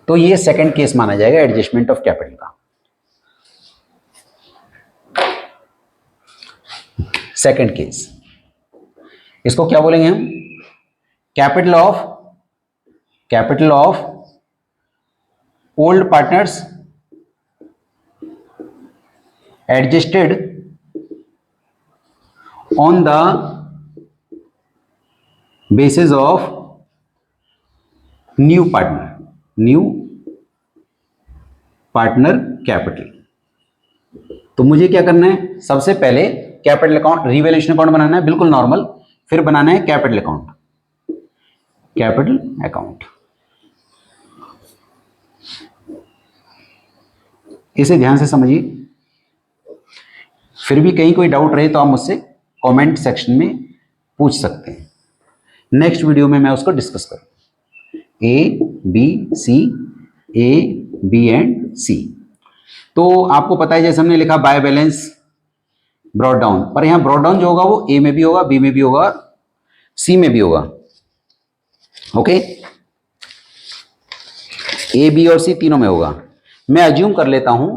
तो ये सेकंड केस माना जाएगा एडजस्टमेंट ऑफ कैपिटल का। सेकंड केस, इसको क्या बोलेंगे हम, capital of old partners adjusted on the basis of new partner capital. तो मुझे क्या करना है, सबसे पहले कैपिटल अकाउंट, रिवैल्यूएशन अकाउंट बनाना है, बिल्कुल नॉर्मल। फिर बनाना है कैपिटल अकाउंट। इसे ध्यान से समझिए। फिर भी कहीं कोई डाउट रहे तो आप मुझसे कमेंट सेक्शन में पूछ सकते हैं। नेक्स्ट वीडियो में मैं उसको डिस्कस करूँ। ए बी एंड सी। तो आपको पता है जैसे हमने लिखा बाय बैलेंस ब्रॉट डाउन, पर यहां ब्रॉट डाउन जो होगा वो ए में भी होगा, बी में भी होगा, सी में भी होगा। ओके, ए बी और सी तीनों में होगा। मैं अज्यूम कर लेता हूं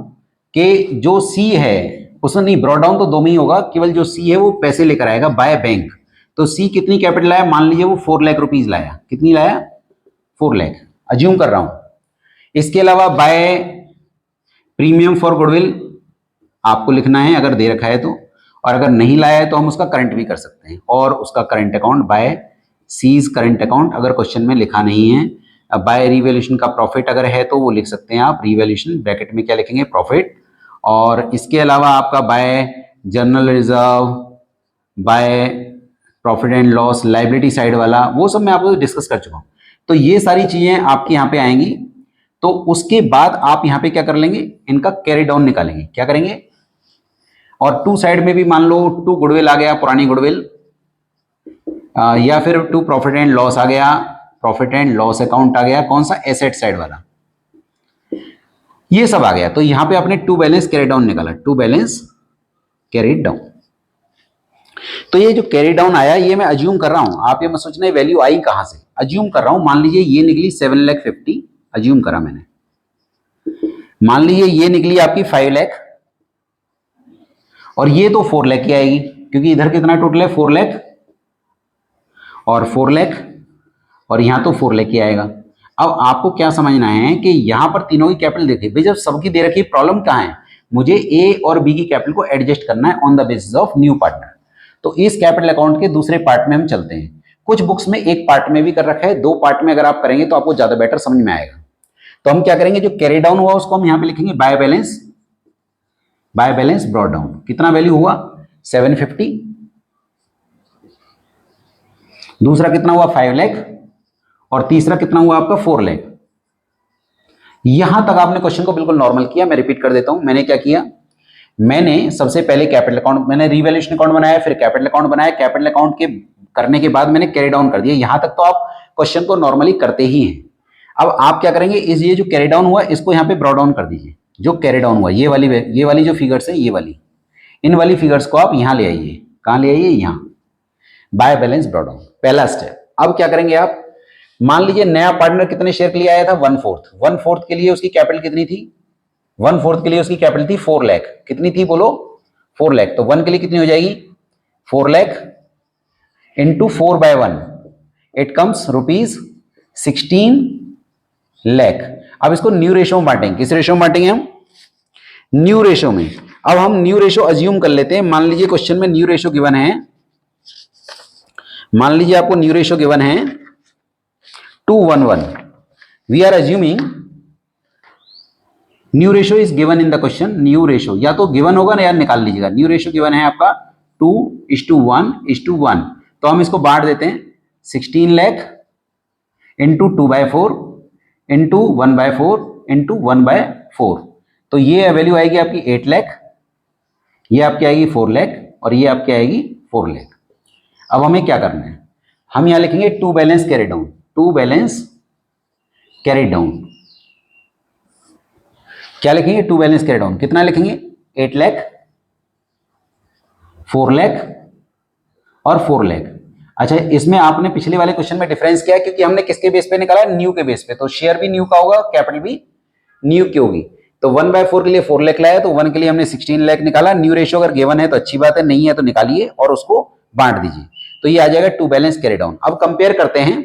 कि जो सी है उसमें नहीं, ब्रॉट डाउन तो दो में ही होगा, केवल जो सी है वो पैसे लेकर आएगा बाय बैंक। तो सी कितनी कैपिटल लाया, मान लीजिए वो 4 लाख रुपीज लाया। कितनी लाया, 4 लाख, अज्यूम कर रहा हूं। इसके अलावा बाय प्रीमियम फॉर गुडविल आपको लिखना है अगर दे रखा है तो, और अगर नहीं लाया है तो हम उसका करंट भी कर सकते हैं, और उसका current account by C's current account अगर क्वेश्चन में लिखा नहीं है। बाय रिवैल्यूएशन का प्रॉफिट अगर है तो वो लिख सकते हैं आप, रिवैल्यूएशन ब्रैकेट में क्या लिखेंगे, प्रॉफिट। और इसके अलावा आपका by general reserve, by profit and loss, liability side वाला, वो सब मैं आपको डिस्कस कर चुका हूं। तो ये सारी चीजें आपके यहाँ पे आएंगी। तो उसके बाद आप यहाँ पे क्या कर लेंगे, इनका कैरी डाउन निकालेंगे। क्या करेंगे, और टू साइड में भी मान लो टू गुडविल आ गया, पुरानी गुडविल, या फिर टू प्रॉफिट एंड लॉस आ गया, प्रॉफिट एंड लॉस अकाउंट आ गया, कौन सा, एसेट साइड वाला, ये सब आ गया। तो यहां पे आपने टू बैलेंस कैरी डाउन निकाला, टू बैलेंस कैरी डाउन। तो ये जो कैरी डाउन आया ये मैं अज्यूम कर रहा हूं, आप ये मत सोचना वैल्यू आई कहां से, अज्यूम कर रहा हूं। मान लीजिए ये निकली 7,50,000, अज्यूम करा मैंने। मान लीजिए ये निकली आपकी 5 लाख, और ये तो 4 लाख की आएगी, क्योंकि इधर कितना टोटल है, 4 लाख और 4 लाख, और यहां तो 4 लाख की आएगा। अब आपको क्या समझना है कि यहां पर तीनों की कैपिटल देखिए भाई, जब सबकी दे रखी, प्रॉब्लम कहां है, मुझे ए और बी की कैपिटल को एडजस्ट करना है on the basis of new partner. तो इस कैपिटल अकाउंट के दूसरे पार्ट में हम चलते हैं। कुछ बुक्स में एक पार्ट में भी कर रखा है, दो पार्ट में अगर आप करेंगे तो आपको ज्यादा बेटर समझ में आएगा। तो हम क्या करेंगे, जो कैरी डाउन हुआ उसको हम यहां पे लिखेंगे बाय बैलेंस ब्रॉट डाउन। कितना वैल्यू हुआ, 750, दूसरा कितना हुआ 5 लाख, और तीसरा कितना हुआ आपका 4 लाख। यहां तक आपने क्वेश्चन को बिल्कुल नॉर्मल किया। मैं रिपीट कर देता हूं, मैंने क्या किया, मैंने सबसे पहले कैपिटल अकाउंट, मैंने रिवैल्यूएशन अकाउंट बनाया, फिर कैपिटल अकाउंट बनाया, कैपिटल अकाउंट के करने के बाद मैंने कैरी डाउन कर दिया। यहां तक तो आप क्वेश्चन को नॉर्मली करते ही हैं। अब आप क्या करेंगे, इस ये जो कैरी डाउन हुआ इसको यहाँ पे ब्रॉ डाउन कर दीजिए। जो कैरी डाउन हुआ ये वाली जो फिगर्स है, ये वाली, इन वाली फिगर्स को आप यहाँ ले आइए। कहाँ ले आइए, यहाँ, बाय बैलेंस ब्रॉ डाउन, पहला स्टेप। अब क्या करेंगे आप, मान लीजिए नया पार्टनर कितने शेयर के लिए आया था, 1/4। 1/4 के लिए उसकी कैपिटल कितनी थी, 1/4 के लिए उसकी कैपिटल थी 4 लाख। कितनी थी बोलो, 4 लाख। तो 1 के लिए कितनी हो जाएगी, 4 lakh into 4/1, it comes ₹16 lakh. अब इसको न्यू रेशो में बांटेंगे। किस रेशो में बांटेंगे हम, न्यू रेशो में। अब हम न्यू रेशो अज्यूम कर लेते हैं। मान लीजिए क्वेश्चन में न्यू रेशो गिवन है, मान लीजिए आपको न्यू रेशो गिवन है 2:1:1। We are assuming new ratio is given in the question. New ratio या तो गिवन होगा ना, यार निकाल लीजिएगा। न्यू रेशो गिवन है आपका 2:1:1। तो हम इसको बांट देते हैं, 16 लाख इंटू 2/4 इंटू 1/4 इंटू 1/4। तो ये वैल्यू आएगी आपकी 8 लाख, ये आपकी आएगी 4 लाख, और ये आपकी आएगी 4 लाख। अब हमें क्या करना है, हम यहां लिखेंगे to balance carry down. To balance carry down क्या लिखेंगे, टू बैलेंस कैरी डाउन कितना लिखेंगे, 8 लाख, 4 लाख और 4 लाख। अच्छा, इसमें आपने पिछले वाले क्वेश्चन में डिफरेंस किया है, क्योंकि हमने किसके बेस पे निकाला, न्यू के बेस पे। तो शेयर भी न्यू का होगा, कैपिटल भी न्यू की होगी। तो 1/4 के लिए 4 लाख लाया, तो 1 के लिए हमने 16 लाख निकाला। न्यू रेशियो अगर गिवन है तो अच्छी बात है, नहीं है तो निकालिए और उसको बांट दीजिए। तो ये आ जाएगा टू बैलेंस कैरी डाउन। अब कंपेयर करते हैं,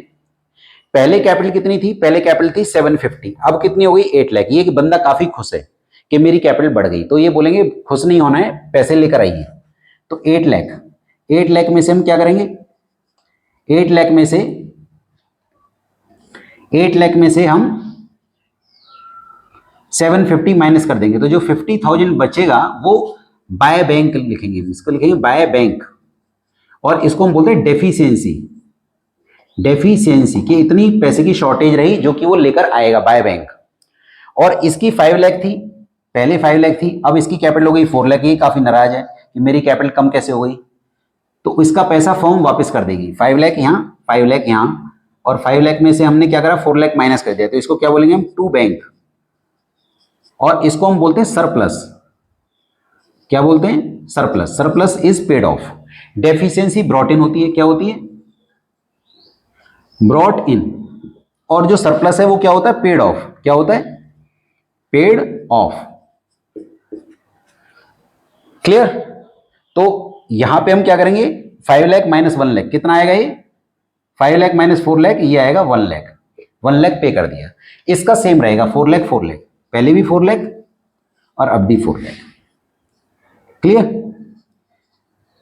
पहले कैपिटल कितनी थी, पहले कैपिटल थी 750, अब कितनी हो गई 8 लाख। ये बंदा काफी खुश है कि मेरी कैपिटल बढ़ गई, तो ये बोलेंगे खुश नहीं होना है, पैसे लेकर आइए। तो 8 लाख, 8 लाख में से हम क्या करेंगे, 8 लाख में से 8 लाख में से हम 750 माइनस कर देंगे, तो जो 50,000 बचेगा वो बाय बैंक लिखेंगे। इसको लिखेंगे बाय बैंक, और इसको हम बोलते हैं डेफिशिएंसी। डेफिशिएंसी कि इतनी पैसे की शॉर्टेज रही जो कि वो लेकर आएगा बाय बैंक। और इसकी 5 लाख थी, पहले 5 लाख थी, अब इसकी कैपिटल हो गई 4 लाख। ये काफी नाराज है कि मेरी कैपिटल कम कैसे हो गई, तो इसका पैसा फर्म वापस कर देगी। 5 लाख यहाँ, 5 लाख यहाँ, और 5 लाख में से हमने क्या करा, 4 लाख माइनस कर दिया। तो इसको क्या बोलेंगे हम, टू बैंक, और इसको हम बोलते हैं सरप्लस। क्या बोलते हैं, surplus. Surplus is paid of. Deficiency brought in होती है, क्या होती है, ब्रॉट इन। और जो सरप्लस है वो क्या होता है, पेड ऑफ। क्या होता है, पेड ऑफ। क्लियर। तो यहां पे हम क्या करेंगे, 5 लाख माइनस 1 लाख कितना आएगा, ये 5 लाख माइनस 4 लाख, ये आएगा 1 लाख। 1 लाख पे कर दिया। इसका सेम रहेगा 4 लाख 4 लाख, पहले भी 4 लाख और अब भी 4 लाख। क्लियर।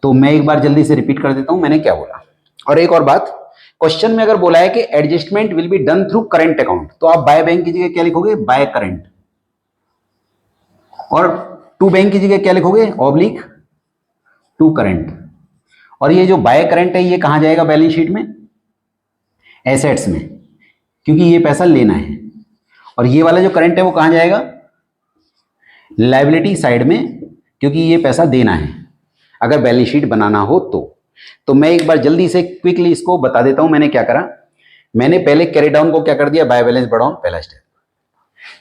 तो मैं एक बार जल्दी से रिपीट कर देता हूं मैंने क्या बोला। और एक और बात, क्वेश्चन में अगर बोला है कि adjustment will be done through current account, तो आप बाय बैंक की जगह क्या लिखोगे, बाय करंट। और टू बैंक की जगह क्या लिखोगे, ऑब्लिक टू करंट। और ये जो बाय करंट है ये कहां जाएगा बैलेंस शीट में, एसेट्स में, क्योंकि ये पैसा लेना है। और ये वाला जो करंट है वो कहां जाएगा, लायबिलिटी साइड में, क्योंकि ये पैसा देना है अगर बैलेंस शीट बनाना हो तो मैं एक बार जल्दी से क्विकली इसको बता देता हूं मैंने क्या करा। मैंने पहले कैरी डाउन को क्या कर दिया, बाय बैलेंस बढ़ाउन, पहला स्टेप।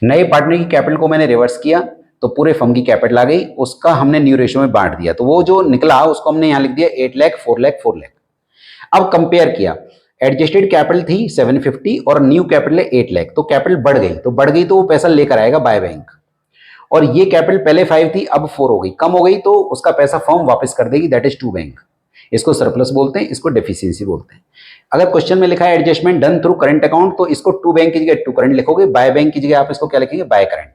नए पार्टनर की कैपिटल को मैंने रिवर्स किया, तो पूरे फर्म की कैपिटल आ गई, उसका हमने न्यू रेशियो में बांट दिया। तो वो जो निकला उसको हमने यहां लिख दिया 8 लाख 4 लाख 4 लाख। अब कंपेयर किया, एडजस्टेड कैपिटल थी 750 और न्यू कैपिटल है 8 लाख, तो कैपिटल बढ़ गई, तो वो पैसा लेकर आएगा बाय बैंक। और ये कैपिटल पहले 5 थी, अब 4 हो गई, कम हो गई, तो उसका पैसा फर्म वापस कर देगी, दैट इज टू बैंक। इसको सरप्लस बोलते हैं, इसको डेफिशिएंसी बोलते हैं। अगर क्वेश्चन में लिखा है adjustment done through current account, तो इसको टू बैंक की जगह टू करंट लिखोगे, बाय बैंक की जगह आप इसको क्या लिखेंगे, बाय करंट।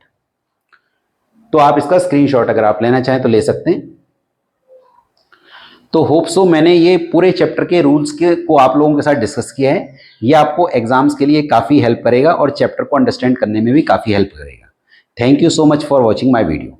तो आप इसका स्क्रीनशॉट अगर आप लेना चाहें तो ले सकते हैं। तो होप सो मैंने ये पूरे चैप्टर के रूल्स को आप लोगों के साथ डिस्कस किया है। ये आपको एग्जाम्स के लिए काफी हेल्प करेगा और चैप्टर को अंडरस्टैंड करने में भी काफी हेल्प करेगा। Thank you so much for watching my video.